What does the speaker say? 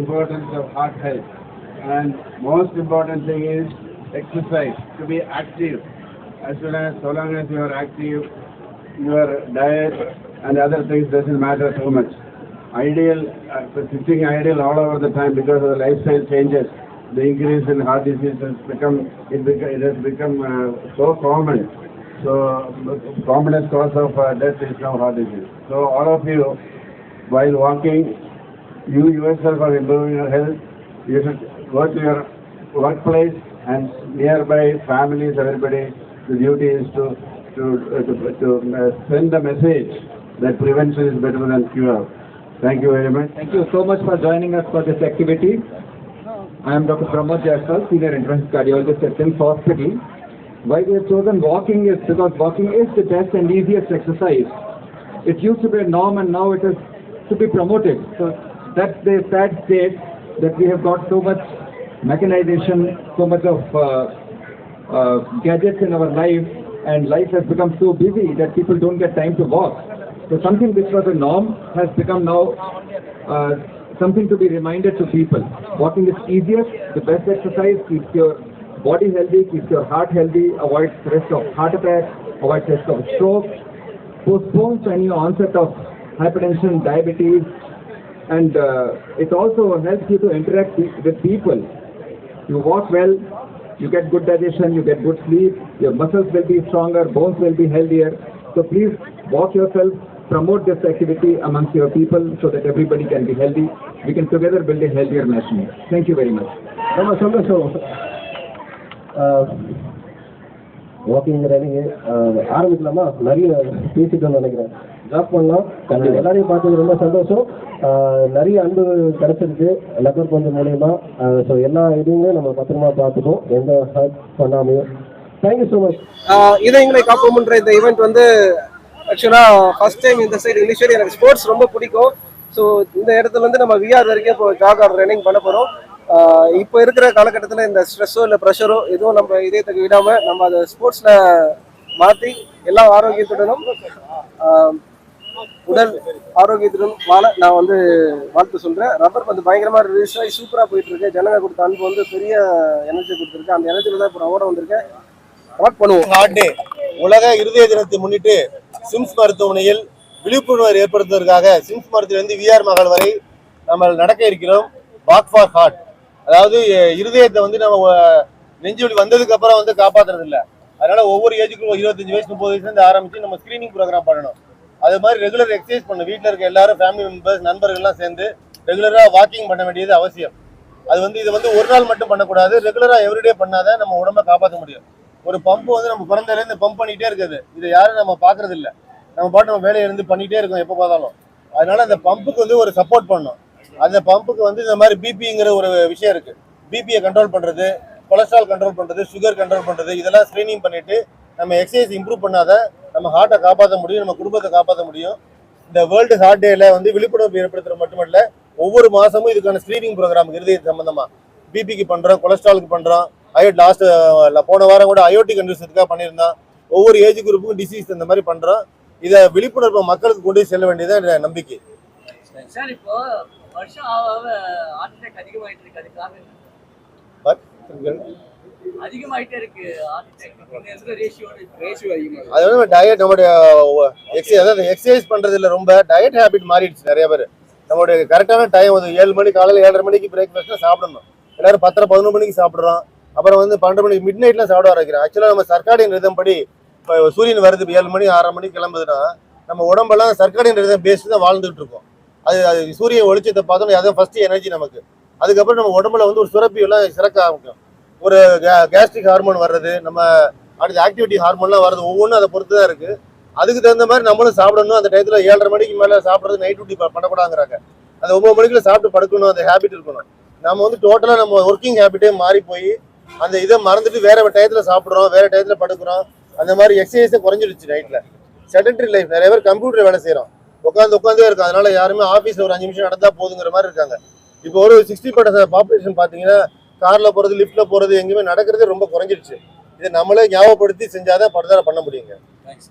importance of heart health. And most important thing is exercise, to be active. So long as you are active, your diet and other things doesn't matter too much. Sitting idle all over the time because of the lifestyle changes, the increase in heart disease has become so common. So commonest cause of death is now heart disease. So all of you, while walking, you yourself are improving your health. You should go to your workplace and nearby families, everybody. The duty is to send the message that prevention is better than cure. Thank you very much. Thank you so much for joining us for this activity. I am Dr. Pramod Jaiswal, Senior Interventional Cardiologist at SIMS Hospital. Why we have chosen walking is because walking is the best and easiest exercise. It used to be a norm and now it is to be promoted. So that's the sad state that we have got so much mechanization, so much of gadgets in our life, and life has become so busy that people don't get time to walk. So something which was a norm has become now something to be reminded to people. Walking is easiest, the best exercise, keeps your body healthy, keeps your heart healthy, avoids risk of heart attack, avoids risk of stroke, postpones any onset of hypertension, diabetes, and it also helps you to interact with people. You walk well, you get good digestion, you get good sleep, your muscles will be stronger, bones will be healthier. So please walk yourself, promote this activity amongst your people so that everybody can be healthy. We can together build a healthier nation. Thank you very much. Walking running ஆரம்பிக்கலாமா? நிறைய பேசிட்டோம் நினைக்கிறேன். Job பண்ணலாம். எல்லாரையும் பார்த்தது ரொம்ப சந்தோஷம். நிறைய அன்பு கிடைச்சிருக்கு நகர் கொஞ்சம் மூலியமா. ஸோ எல்லா இதுவுமே நம்ம பத்திரமா பார்த்துப்போம், எந்த ஹர்ட் பண்ணாமையும். Thank you so much. இதயங்களை காப்போம்ன்ற இந்த ஈவெண்ட் வந்து ஆக்சுவலாக ஃபர்ஸ்ட் டைம் இந்த சைடு. இனிஷியலி எனக்கு ஸ்போர்ட்ஸ் ரொம்ப பிடிக்கும். ஸோ இந்த இடத்துல வந்து நம்ம விஆர் வரைக்கும் இப்போ ஜாக் ஆர் ரன்னிங் பண்ண போகிறோம். இப்போ இருக்கிற காலகட்டத்தில் இந்த ஸ்ட்ரெஸ்ஸோ இல்லை ப்ரெஷரோ எதுவும் நம்ம இதயத்துக்கு விடாமல் நம்ம அதை ஸ்போர்ட்ஸில் மாற்றி எல்லா ஆரோக்கியத்துடனும் உடல் ஆரோக்கியத்துடன் வாழ நான் வந்து வாழ்த்து சொல்கிறேன். ரப்பர் வந்து பயங்கரமாக ரிலீஸ் ஆகி சூப்பராக போயிட்டு இருக்கு. ஜனங்க கொடுத்த அன்பு வந்து பெரிய எனர்ஜி கொடுத்துருக்கு. அந்த எனர்ஜியில் தான் இப்போ நான் ஓட வந்திருக்கேன். வாக் பண்ணுவோம். ஹார்ட் டே உலக இருதய தினத்தை முன்னிட்டு சிம்ஸ் மருத்துவமனையில் விழிப்புணர்வு ஏற்படுத்துவதற்காக சிம்ஸ் மருத்துவமனையிலிருந்து விஆர் மகள் வரை நம்ம நடக்க இருக்கிறோம். Walk for heart. அதாவது இருதயத்தை வந்து நம்ம நெஞ்சு வலி வந்ததுக்கு அப்புறம் வந்து காப்பாற்றுறது இல்லை. அதனால ஒவ்வொரு ஏஜுக்கும் 25 வயசு 30 வயசுலேருந்து ஆரம்பிச்சு நம்ம ஸ்கிரீனிங் ப்ரோக்ராம் பண்ணணும். அது மாதிரி ரெகுலர் எக்ஸசைஸ் பண்ணணும். வீட்டில் இருக்க எல்லாரும் ஃபேமிலி மெம்பர்ஸ் நண்பர்கள்லாம் சேர்ந்து ரெகுலராக வாக்கிங் பண்ண வேண்டியது அவசியம். அது வந்து இது வந்து ஒரு நாள் மட்டும் பண்ணக்கூடாது. ரெகுலராக எவ்ரிடே பண்ணாதான் நம்ம உடம்பை காப்பாற்ற முடியும். ஒரு பம்பு வந்து நம்ம பிறந்ததுலேருந்து பம்ப் பண்ணிகிட்டே இருக்குது. இதை யாரும் நம்ம பார்க்கறது இல்லை. நம்ம பாட்டு நம்ம வேலையை இருந்து பண்ணிகிட்டே இருக்கோம் எப்போ பார்த்தாலும். அதனால அந்த பம்புக்கு வந்து ஒரு சப்போர்ட் பண்ணணும். அந்த பம்புக்கு வந்து இந்த மாதிரி பிபிங்கிற ஒரு விஷயம் இருக்குது. பிபியை கண்ட்ரோல் பண்ணுறது, கொலஸ்ட்ரால் கண்ட்ரோல் பண்ணுறது, சுகர் கண்ட்ரோல் பண்ணுறது, இதெல்லாம் ஸ்க்ரீனிங் பண்ணிவிட்டு நம்ம எக்ஸசைஸ் இம்ப்ரூவ் பண்ணாதான் நம்ம ஹார்ட்டை காப்பாற்ற முடியும், நம்ம குடும்பத்தை காப்பாற்ற முடியும். இந்த வேர்ல்டு ஹார்ட் டேல வந்து விழிப்புணர்வு ஏற்படுத்துறது மட்டுமல்ல, ஒவ்வொரு மாதமும் இதுக்கான ஸ்க்ரீனிங் ப்ரோக்ராம் இருதய சம்பந்தமாக பிபிக்கு பண்ணுறோம், கொலஸ்ட்ராலுக்கு பண்ணுறோம். போன வாரம் கூட அயோட்டி கண்டிஷனுக்காக பண்ணியிருந்தோம். ஒவ்வொரு ஏஜ் குரூப்புக்கும் டிசீஸ் இந்த மாதிரி பண்ணுறோம். இதை விழிப்புணர்வு மக்களுக்கு கொண்டு செல்ல வேண்டியதான் நம்பிக்கை. சார் இப்போ வருஷம் ஹார்ட் அட்டாக் அதிகமாயிட்டு இருக்கு. அது காரணம் அதிகமாயிட்டே இருக்கு. அதாவது டயட் நம்மளுடைய அதாவது எக்ஸசைஸ் பண்றதுல ரொம்ப டயட் ஹேபிட் மாறிடுச்சு. நிறைய பேர் நம்மளுடைய கரெக்டான டைம் வந்து 7 மணி காலையில் 7:30 மணிக்கு பிரேக்ஃபாஸ்ட் சாப்பிடணும். எல்லாரும் 10:11 மணிக்கு சாப்பிட்றோம். அப்புறம் வந்து 12 மணிக்கு மிட் நைட்ல சாப்பிட ஆரம்பிக்கிறோம். ஆக்சுவலாக நம்ம சர்க்காடியன் ரிதம் படி இப்போ சூரியன் வருது 7 மணி 6:30 மணிக்கு கிளம்புதுன்னா நம்ம உடம்பெல்லாம் சர்க்காடியன் ரிதம் பேஸ்ட் தான் வாழ்ந்துட்டு இருக்கோம். அது சூரிய வெளிச்சத்தை பார்த்தோம்னா அதான் ஃபர்ஸ்ட் எனர்ஜி நமக்கு. அதுக்கப்புறம் நம்ம உடம்புல வந்து ஒரு சுரப்பி எல்லாம் சிறக்க ஆரம்பிக்கும். ஒரு கேஸ்ட்ரிக் ஹார்மோன் வர்றது, நம்ம அடுத்த ஆக்டிவிட்டி ஹார்மோன்லாம் வர்றது, ஒவ்வொன்றும் அதை பொறுத்து தான் இருக்குது. அதுக்கு தகுந்த மாதிரி நம்மளும் சாப்பிடணும். அந்த டயத்தில் 7:30 மணிக்கு மேலே சாப்பிட்றது நைட் டியூட்டி பண்ணக்கூடாதுங்கிறாங்க. அந்த 9 மணிக்குள்ள சாப்பிட்டு படுக்கணும். அந்த ஹேபிட் இருக்கணும். நம்ம வந்து டோட்டலாக நம்ம ஒர்க்கிங் ஹேபிட்டே மாறி போய் அந்த இதை மறந்துட்டு வேற டயத்தில் சாப்பிட்றோம், வேற டயத்தில் படுக்கிறோம். அந்த மாதிரி எக்ஸசைஸை குறைஞ்சிடுச்சு. நைட்டில் செடன்ட்ரி லைஃப், நிறைய பேர் கம்ப்யூட்டர் வேலை செய்கிறோம், உட்காந்தே இருக்கும். அதனால யாருமே ஆஃபீஸில் ஒரு 5 நிமிஷம் நடந்தா போதுங்கிற மாதிரி இருக்காங்க. இப்போ ஒரு 60% பாப்புலேஷன் பார்த்தீங்கன்னா காரில் போகிறது, லிஃப்ட்டில் போகிறது, எங்கேயுமே நடக்கிறதே ரொம்ப குறைஞ்சிடுச்சு. இதை நம்மளே ஞாபகப்படுத்தி செஞ்சாதான் படுதலை பண்ண முடியுங்க. தேங்க்யூ.